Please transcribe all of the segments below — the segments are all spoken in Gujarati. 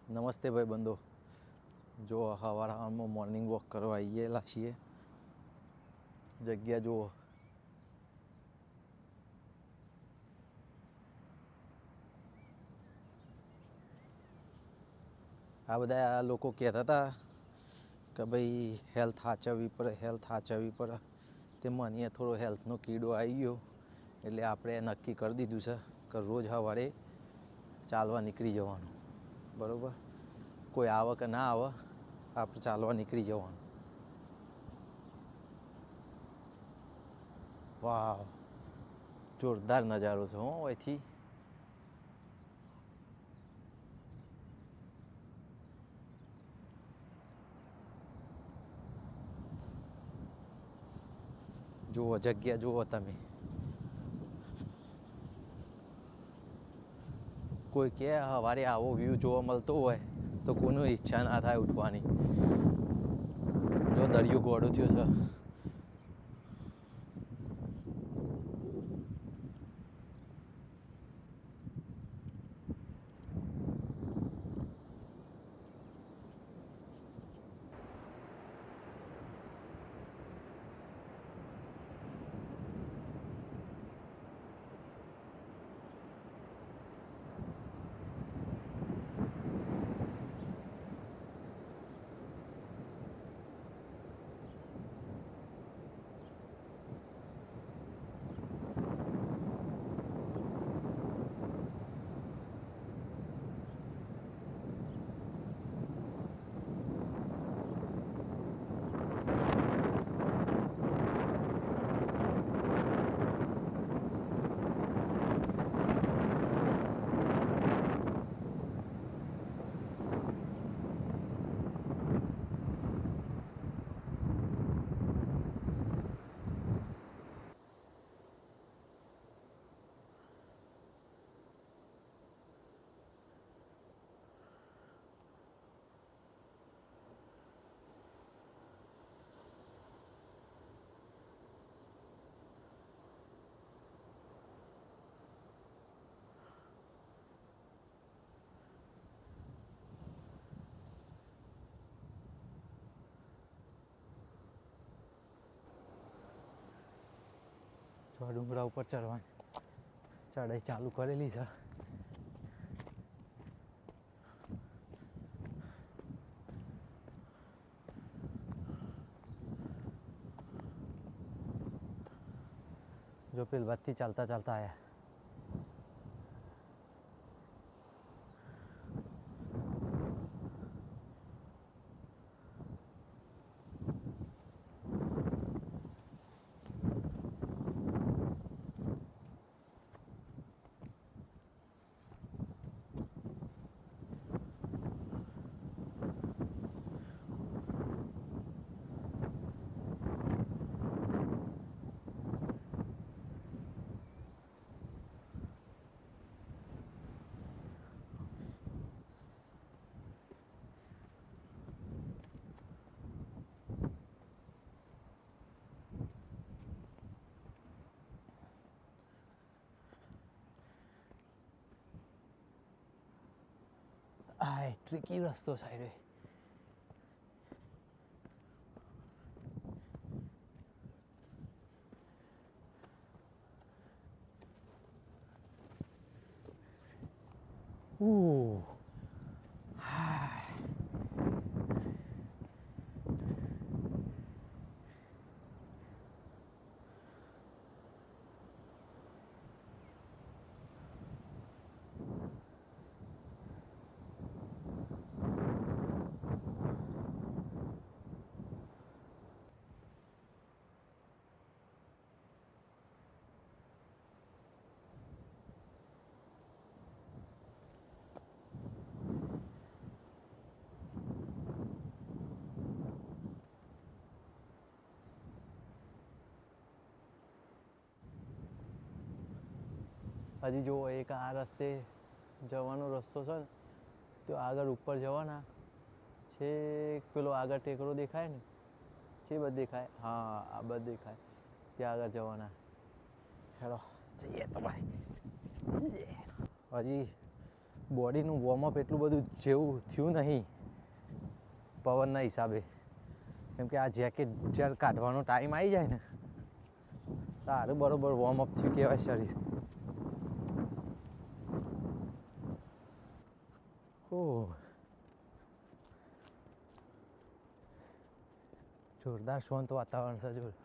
નમસ્તે ભાઈ બંધો. જો સવારમાં મોર્નિંગ વોક કરવા આવી ગયેલા છીએ. જગ્યા જુઓ. આ બધા લોકો કહેતા હતા કે ભાઈ હેલ્થ સાચવવી પડે તે મને થોડો હેલ્થનો કીડો આવી ગયો એટલે આપણે નક્કી કરી દીધું છે કે રોજ સવારે ચાલવા નીકળી જવાનું. બરાબર, કોઈ આવે કે ના આવે, આપણે ચાલવા નીકળી જવાનું. વાહ, જોરદાર નજારો છે હો અહીંથી. જુઓ જગ્યા જુઓ તમે. કોઈ કે સવારે આવો વ્યૂ જોવા મળતો હોય તો કોઈની ઈચ્છા ના થાય ઉઠવાની. જો દરિયો ગોળો થયો છે. જો ડુંગરા ઉપર ચઢાઈ ચાલુ કરેલી છે. જો પેલ બાજથી ચાલતા આવ્યા. આ ટ્રિકી રસ્તો સાહેબ. હજી જુઓ, એક આ રસ્તે જવાનો રસ્તો છે ને, તો આગળ ઉપર જવાના છે. પેલો આગળ ટેકરો દેખાય ને, છે બધું દેખાય. હા, આ બધું દેખાય. ત્યાં આગળ જવાના. હેલો જઈએ તમારે. હજી બોડીનું વોર્મઅપ એટલું બધું જેવું થયું નહીં પવનના હિસાબે, કેમ કે આ જેકેટ જ્યારે કાઢવાનો ટાઈમ આવી જાય ને તારે બરોબર વોર્મઅપ થયું કહેવાય શરીર. ઓહ, જોરદાર શાંત વાતાવરણ છે જોર.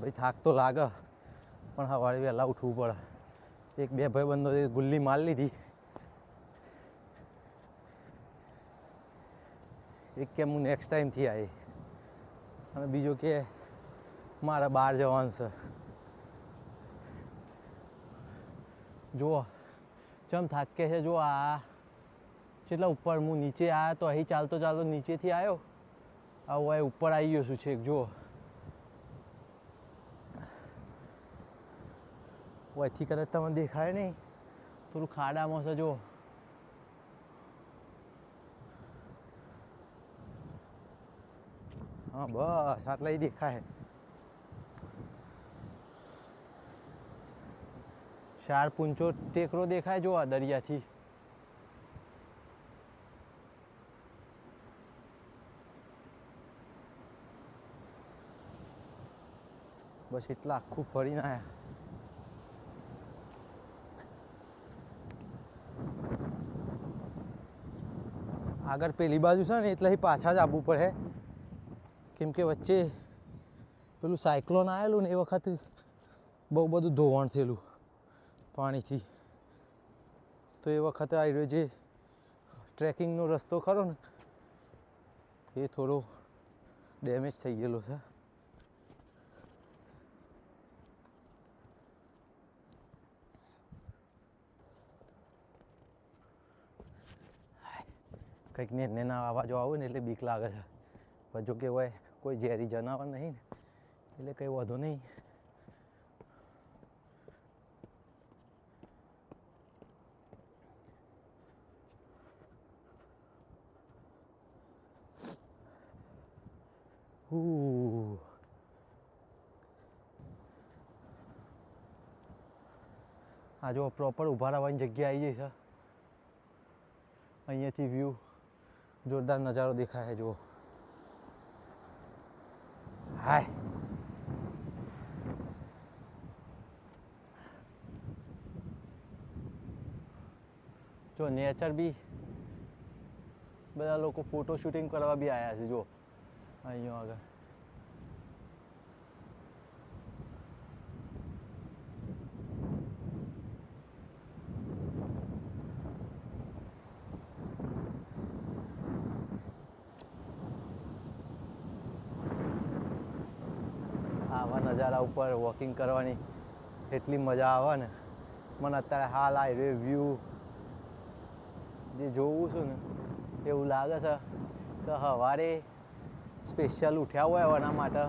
ભાઈ થાક તો લાગે પણ સવારે વહેલા ઉઠવું પડે. એક બે ભાઈબંધો ગુલ્લી માર લીધી. એક કે હું નેક્સ્ટ ટાઈમથી આવી અને બીજો કે મારે બહાર જવાનું છે. જુઓ ચમ થાકે છે. જો આ કેટલા ઉપર હું નીચે આવ્યો તો અહીં ચાલતો ચાલતો નીચેથી આવ્યો, આવું અહીં ઉપર આવી ગયો છું છેક. જુઓ અહીંથી કદાચ તમને દેખાય નહીં, થોડું ખાડામાં છે. જુઓ હા બસ આટલા જ દેખાય. શાર પૂંચો ટેકરો દેખાય જો આ દરિયાથી. બસ એટલા આખું ફરીને આવ્યા. આગળ પેલી બાજુ છે ને એટલે પાછા જ આવવું પડે, કેમ કે વચ્ચે પેલું સાયક્લોન આવેલું ને એ વખત બહુ બધું ધોવાણ થયેલું પાણીથી. તો એ વખતે આવી રહ્યો જે ટ્રેકિંગનો રસ્તો ખરો ને એ થોડો ડેમેજ થઈ ગયેલો છે. કંઈક ને ના અવાજો આવે ને એટલે બીક લાગે છે. પણ જો કે હોય કોઈ ઝેરી જનાવર નહીં ને એટલે કંઈ વાંધો નહીં. આ જો પ્રોપર ઊભા રહેવાની જગ્યા આવી ગઈ છે. અહીંયાથી વ્યૂ જોરદાર નજારો દેખાય જુઓ. હાય જો નેચર બી બધા લોકો ફોટો શૂટિંગ કરવા બી આવ્યા છે. જો અહીંયા આગળ આવા નજારા ઉપર વોકિંગ કરવાની એટલી મજા આવે ને. મને અત્યારે હાલ આ વ્યૂ જે જોવું છું ને એવું લાગે છે કે સવારે સ્પેશિયલ ઉઠ્યા હોય એના માટે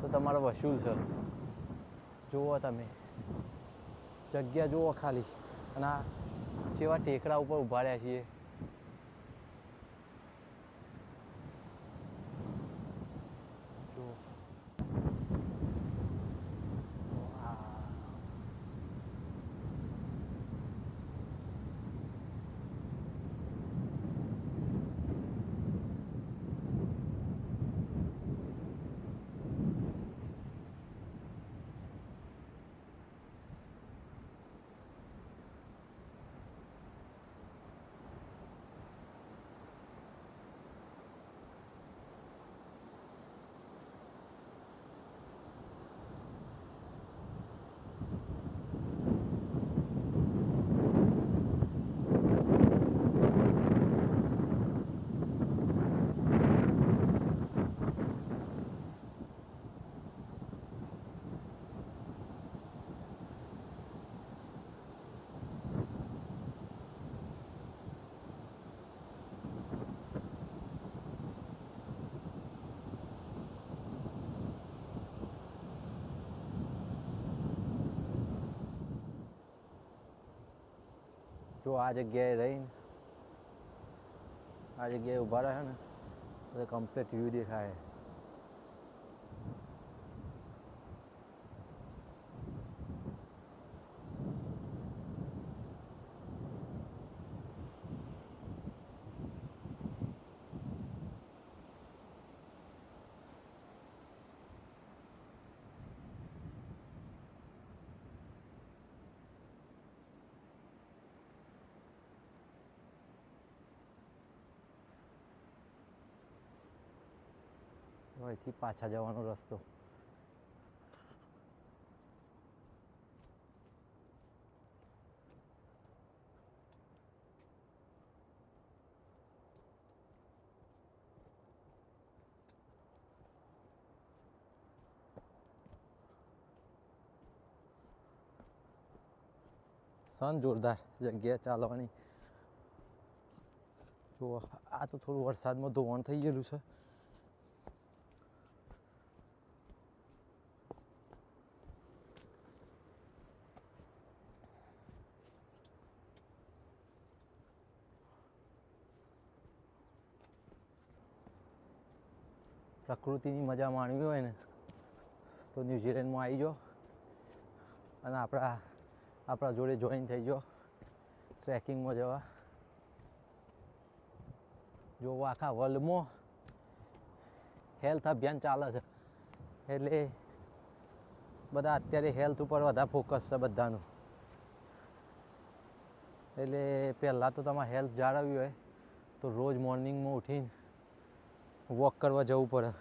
તો તમારે વસૂલ છે. જુઓ તમે જગ્યા જુઓ ખાલી, અને આ જેવા ટેકરા ઉપર ઊભા રહ્યા છીએ. જુઓ જો આ જગ્યાએ રહીને આ જગ્યાએ ઊભા રહે ને તો કમ્પ્લીટ વ્યૂ દેખાય. અહીંથી પાછા જવાનો રસ્તો. સન જોરદાર જગ્યા ચાલવાની. જો આ તો થોડું વરસાદમાં ધોવાણ થઈ ગયેલું છે. પ્રકૃતિની મજા માણવી હોય ને તો ન્યૂઝીલેન્ડમાં આવી જાઓ અને આપણા જોડે જોઈન થઈ જાઓ ટ્રેકિંગમાં જવા. જો આખા વર્લ્ડમાં હેલ્થ અભિયાન ચાલે છે એટલે બધા અત્યારે હેલ્થ ઉપર વધારે ફોકસ છે બધાનું. એટલે પહેલાં તો તમારે હેલ્થ જાળવવી હોય તો રોજ મોર્નિંગમાં ઉઠીને વોક કરવા જવું પડે.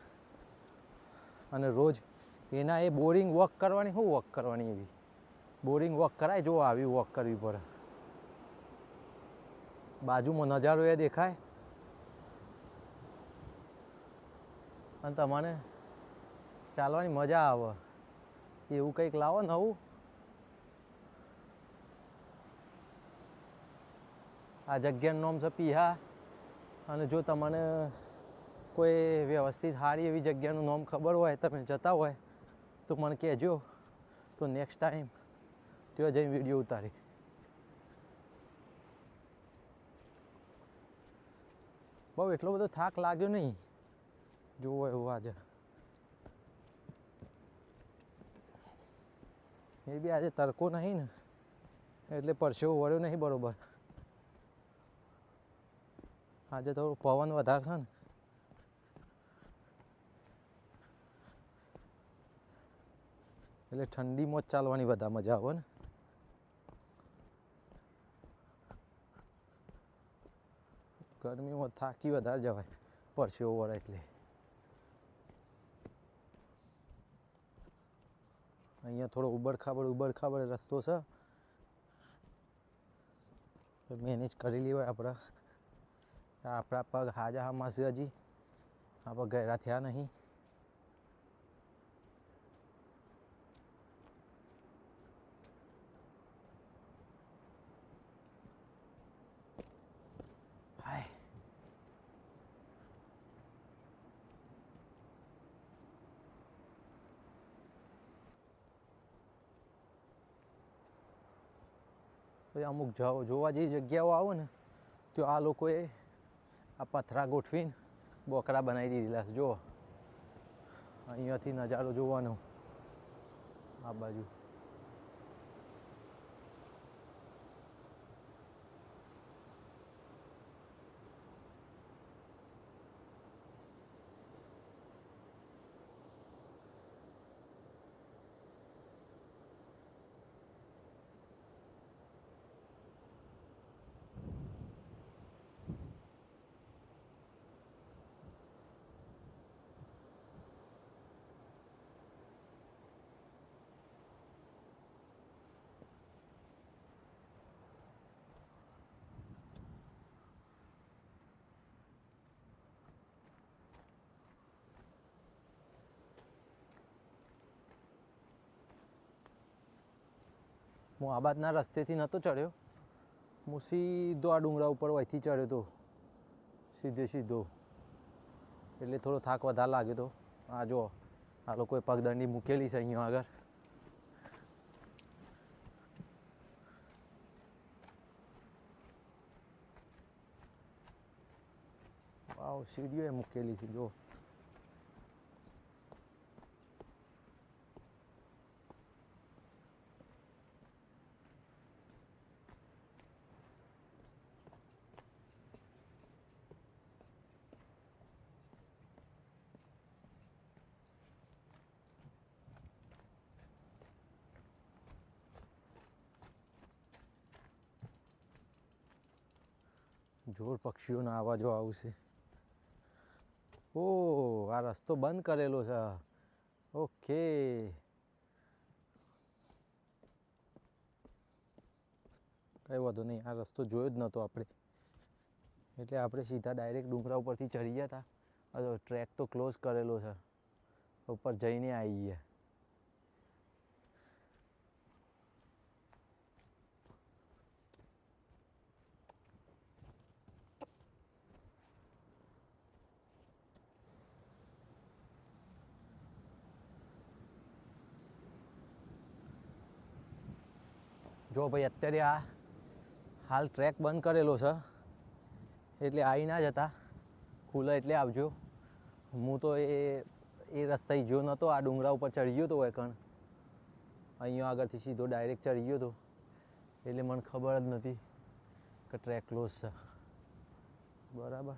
અને રોજ એના એ બોરિંગ વોક કરવાની શું વોક કરવાની એવી બોરિંગ વોક કરાય. જો આવી વોક કરવી પડે. બાજુમાં નજારો એ દેખાય અને તમને ચાલવાની મજા આવે. એવું કંઈક લાવો નવું. આ જગ્યાનું નામ છે પીહા. અને જો તમને કોઈ વ્યવસ્થિત સારી એવી જગ્યાનું નામ ખબર હોય, તમે જતા હોય તો મને કહેજો, તો નેક્સ્ટ ટાઈમ ત્યાં જઈને વિડીયો ઉતારી. બહુ એટલો બધો થાક લાગ્યો નહીં જોવો એવું આજે. એ બી આજે તડકો નહીં ને એટલે પરસેવો વળ્યો નહીં બરોબર. આજે થોડું પવન વધારે છે ને એટલે ઠંડીમાં જ ચાલવાની વધારે મજા આવે ને. ગરમીમાં થાકી વધારે જવાય પરસેવો વળે એટલે. અહીંયા થોડો ઉબડ રસ્તો છે. મેનેજ કરી લી હોય આપણે. આપણા પગ હાજા હામાં છે હજી આપણે ગયડા થયા નહીં. પછી અમુક જોવા જેવી જગ્યાઓ આવે ને તો આ લોકોએ આ પથરા ગોઠવીને બોકડા બનાવી દીધેલા છે. જુઓ અહીંયાથી નજારો જોવાનો આ બાજુ. હું આ બાજના રસ્તેથી નહોતો ચડ્યો. હું સીધો આ ડુંગરા ઉપર વહીથી ચડ્યો હતો સીધો. એટલે થોડો થાક વધારે લાગ્યો હતો. આ જો આ લોકોએ પગદંડી મૂકેલી છે અહીંયા આગળ. વાવ, સીડીઓ એ મૂકેલી છે જો. જોર પક્ષીઓના અવાજો આવશે. ઓ, આ રસ્તો બંધ કરેલો છે. ઓકે, કઈ વાંધો નહીં. આ રસ્તો જોયો જ નહોતો આપણે, એટલે આપણે સીધા ડાયરેક્ટ ડુંગરા ઉપરથી ચડી ગયા હતા. હવે ટ્રેક તો ક્લોઝ કરેલો છે, ઉપર જઈને આવી ગયા. જો ભાઈ, અત્યારે આ હાલ ટ્રેક બંધ કરેલો છે, એટલે આવી ના જતા. ખુલે એટલે આવજો. હું તો એ રસ્તે ગયો નહોતો, આ ડુંગરા ઉપર ચડી ગયો હતો એકણ. અહીંયા આગળથી સીધો ડાયરેક્ટ ચડી ગયો હતો, એટલે મને ખબર જ નથી કે ટ્રેક ક્લોઝ છે. બરાબર.